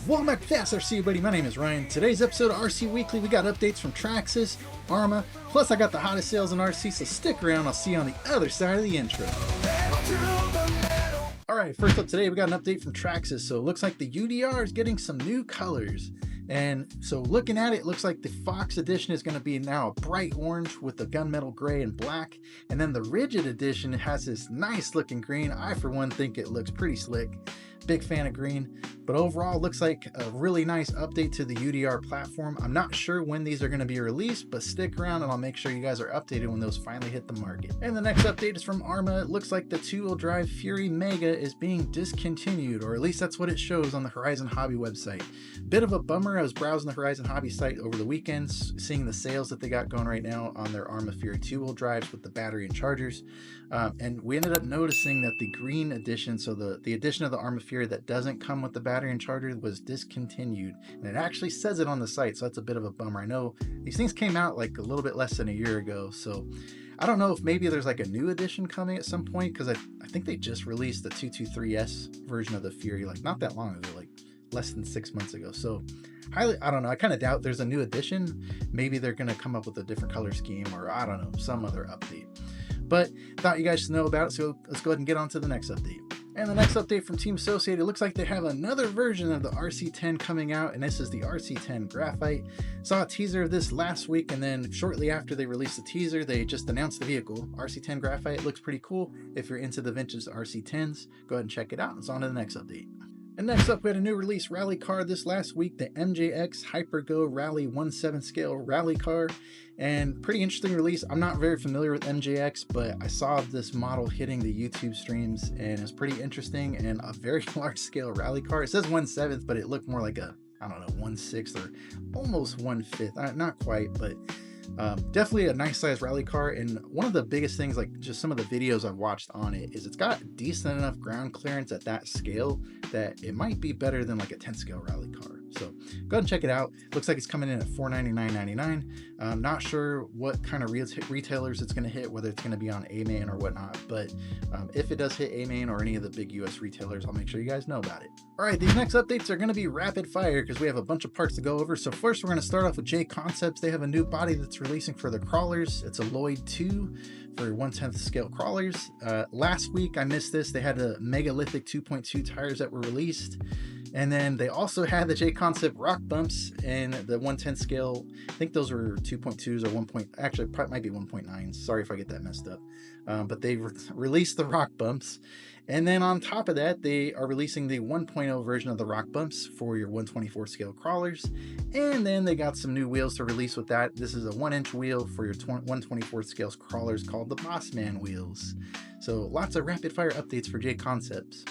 Welcome back to Fast RC, buddy. My name is Ryan. Today's episode of RC Weekly, we got updates from Traxxas, Arrma, plus I got the hottest sales in RC, so stick around. I'll see you on the other side of the intro. Alright, first up today, we got an update from Traxxas. So it looks like the UDR is getting some new colors. And so looking at it, it looks like the Fox edition is going to be now a bright orange with the gunmetal gray and black. And then the rigid edition has this nice looking green. I, for one, think it looks pretty slick. Big fan of green. But overall, it looks like a really nice update to the UDR platform. I'm not sure when these are going to be released, but stick around and I'll make sure you guys are updated when those finally hit the market. And the next update is from Arrma. It looks like the two-wheel drive Fury Mega is being discontinued, or at least that's what it shows on the Horizon Hobby website. Bit of a bummer. I was browsing the Horizon Hobby site over the weekends, seeing the sales that they got going right now on their Arrma Fury two-wheel drives with the battery and chargers. And we ended up noticing that the green edition, so the edition of the Arrma Fury that doesn't come with the battery and charger, was discontinued. And it actually says it on the site, so that's a bit of a bummer. I know these things came out like a little bit less than a year ago, so I don't know if maybe there's like a new edition coming at some point, because I think they just released the 223S version of the Fury like not that long ago, like less than 6 months ago. So I don't know, I kind of doubt there's a new edition. Maybe they're going to come up with a different color scheme, or I don't know, some other update. But thought you guys should know about it, so let's go ahead and get on to the next update. And the next update from Team Associated, it looks like they have another version of the RC10 coming out, and this is the RC10 Graphite. Saw a teaser of this last week, and then shortly after they released the teaser, they just announced the vehicle. RC10 Graphite looks pretty cool. If you're into the vintage RC10s, go ahead and check it out. It's on to the next update. And next up, we had a new release rally car this last week, the MJX Hypergo Rally 1/7 scale rally car. And pretty interesting release. I'm not very familiar with MJX, but I saw this model hitting the YouTube streams, and it's pretty interesting and a very large scale rally car. It says 1/7, but it looked more like a, I don't know, 1/6 or almost 1/5. Not quite, but definitely a nice size rally car. And one of the biggest things, like just some of the videos I've watched on it, is it's got decent enough ground clearance at that scale that it might be better than like a 10 scale rally car. So go ahead and check it out. Looks like it's coming in at $499.99. I'm not sure what kind of retailers it's going to hit, whether it's going to be on Amian or whatnot, but if it does hit Amian or any of the big US retailers, I'll make sure you guys know about it. All right, these next updates are going to be rapid fire because we have a bunch of parts to go over. So first, we're going to start off with Jconcepts. They have a new body that's releasing for the crawlers. It's a Lloyd 2 for 1/10 scale crawlers. Last week, I missed this. They had the megalithic 2.2 tires that were released. And then they also had the Jconcept rock bumps in the 1/10 scale. I think those were 2.2s or 1. Actually, probably might be 1.9s. Sorry if I get that messed up. But they released the rock bumps. And then on top of that, they are releasing the 1.0 version of the rock bumps for your 1/24 scale crawlers. And then they got some new wheels to release with that. This is a 1-inch wheel for your 1/24 scale crawlers called the Bossman wheels. So lots of rapid fire updates for Jconcepts.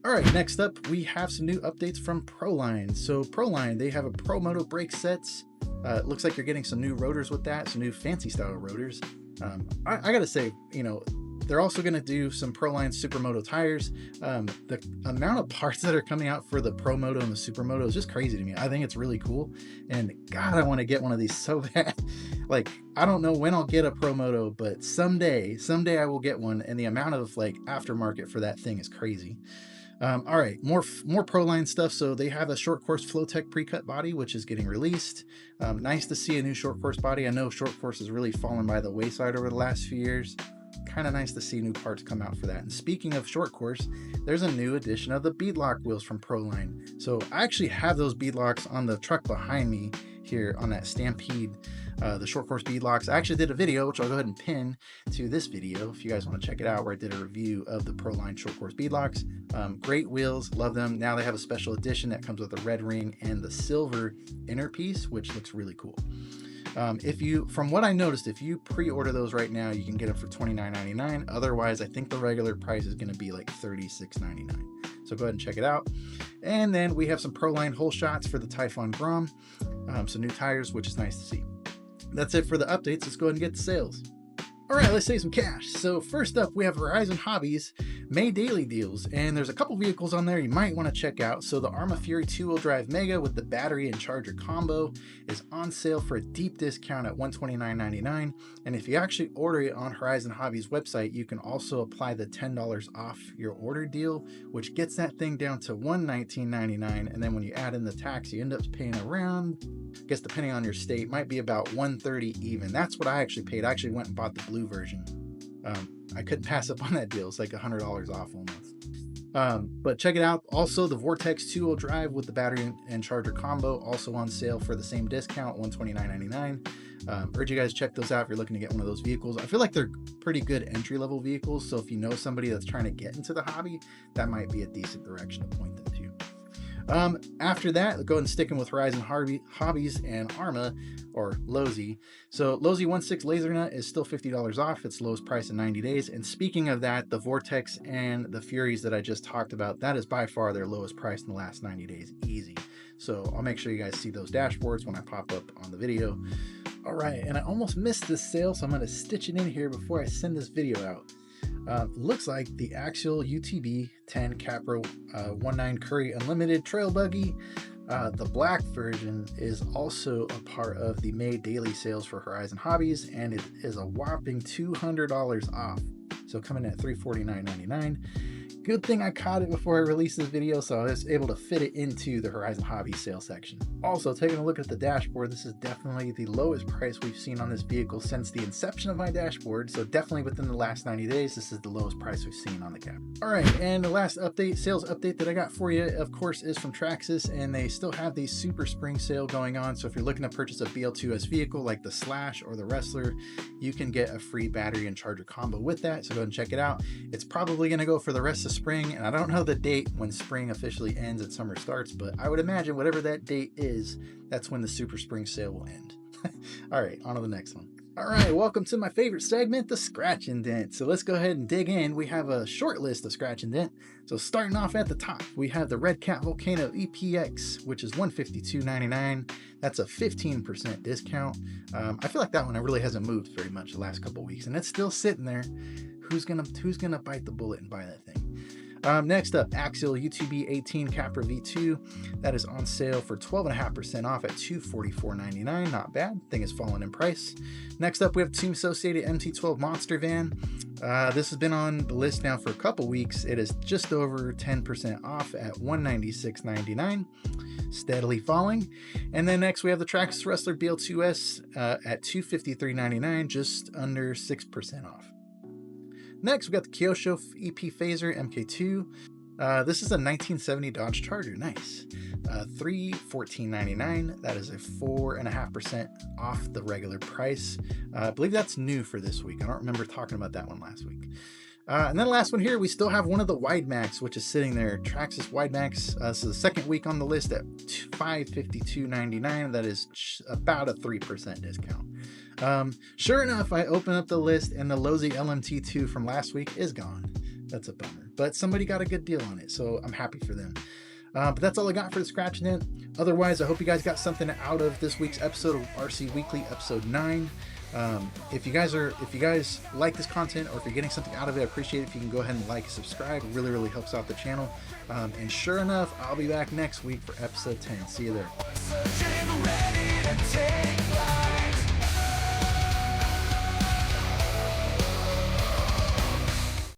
All right, next up, we have some new updates from Proline. So Proline, they have a Pro Moto brake sets. It looks like you're getting some new rotors with that, some new fancy style rotors. I gotta say, you know, they're also going to do some Proline Supermoto tires. The amount of parts that are coming out for the Pro Moto and the Supermoto is just crazy to me. I think it's really cool. And God, I want to get one of these so bad. Like, I don't know when I'll get a Pro Moto, but someday I will get one. And the amount of like aftermarket for that thing is crazy. All right, more Proline stuff. So they have a short course Flowtech pre-cut body, which is getting released. Nice to see a new short course body. I know short course has really fallen by the wayside over the last few years. Kind of nice to see new parts come out for that. And speaking of short course, there's a new edition of the beadlock wheels from Proline. So I actually have those beadlocks on the truck behind me here on that Stampede, the short course beadlocks. I actually did a video, which I'll go ahead and pin to this video if you guys want to check it out, where I did a review of the Proline short course beadlocks. Great wheels, love them. Now they have a special edition that comes with the red ring and the silver inner piece, which looks really cool. From what I noticed, if you pre-order those right now, you can get them for $29.99. Otherwise, I think the regular price is going to be like $36.99. So go ahead and check it out. And then we have some Proline hole shots for the Typhon Grom, some new tires, which is nice to see. That's it for the updates. Let's go ahead and get to sales. All right, let's save some cash. So first up, we have Horizon Hobbies May daily deals, and there's a couple vehicles on there you might want to check out. So the Arrma Fury 2-wheel drive Mega with the battery and charger combo is on sale for a deep discount at $129.99. And if you actually order it on Horizon Hobbies website, you can also apply the $10 off your order deal, which gets that thing down to $119.99. And then when you add in the tax, you end up paying around, I guess depending on your state, might be about $130 even. That's what I actually paid. I actually went and bought the blue version. I couldn't pass up on that deal. It's like $100 off almost. But check it out. Also, the Vortex 2-wheel drive with the battery and charger combo also on sale for the same discount, $129.99. Urge you guys to check those out if you're looking to get one of those vehicles. I feel like they're pretty good entry-level vehicles, so if you know somebody that's trying to get into the hobby, that might be a decent direction to point them to. After that, go and sticking with Horizon Hobbies and Arrma, or Lozi. So Lozi 1.6 laser nut is still $50 off. It's lowest price in 90 days. And speaking of that, the Vortex and the Furies that I just talked about, that is by far their lowest price in the last 90 days. Easy. So I'll make sure you guys see those dashboards when I pop up on the video. All right, and I almost missed this sale, so I'm going to stitch it in here before I send this video out. Looks like the Axial UTB 10 Capra 19 Curry Unlimited Trail Buggy. The black version is also a part of the May daily sales for Horizon Hobbies, and it is a whopping $200 off. So coming in at $349.99. Good thing I caught it before I released this video, so I was able to fit it into the Horizon Hobbies sale section. Also, taking a look at the dashboard, this is definitely the lowest price we've seen on this vehicle since the inception of my dashboard, so definitely within the last 90 days, this is the lowest price we've seen on the cab. All right, and the last update, sales update that I got for you, of course, is from Traxxas, and they still have the Super Spring sale going on, so if you're looking to purchase a BL2S vehicle like the Slash or the Wrestler, you can get a free battery and charger combo with that, so go ahead and check it out. It's probably going to go for the rest of spring, and I don't know the date when spring officially ends and summer starts, but I would imagine whatever that date is, that's when the Super Spring sale will end. All right, on to the next one. All right, welcome to my favorite segment, the Scratch and Dent. So let's go ahead and dig in. We have a short list of Scratch and Dent. So starting off at the top, we have the Red Cat Volcano EPX, which is $152.99. That's a 15% discount. I feel like that one really hasn't moved very much the last couple weeks, and it's still sitting there. Who's gonna bite the bullet and buy that thing? Next up, Axial UTB 18 Capra V2. That is on sale for 12.5% off at $244.99. Not bad. Thing is falling in price. Next up, we have Team Associated MT12 Monster Van. This has been on the list now for a couple weeks. It is just over 10% off at $196.99. Steadily falling. And then next we have the Traxxas Wrestler BL2S at $253.99, just under 6% off. Next, we got the Kyosho EP Phaser MK2. This is a 1970 Dodge Charger. Nice. $314.99. That is a 4.5% off the regular price. I believe that's new for this week. I don't remember talking about that one last week. And then the last one here, we still have one of the Wide Max, which is sitting there, Traxxas Wide Max. So the second week on the list at $552.99. That is about a 3% discount. Sure enough, I open up the list and the Lozi LMT2 from last week is gone. That's a bummer, but somebody got a good deal on it, so I'm happy for them. But that's all I got for the Scratch and Dent. Otherwise, I hope you guys got something out of this week's episode of RC Weekly, episode 9. If you guys like this content, or if you're getting something out of it, I appreciate it if you can go ahead and like and subscribe. It really helps out the channel. And sure enough, I'll be back next week for episode 10. See you there.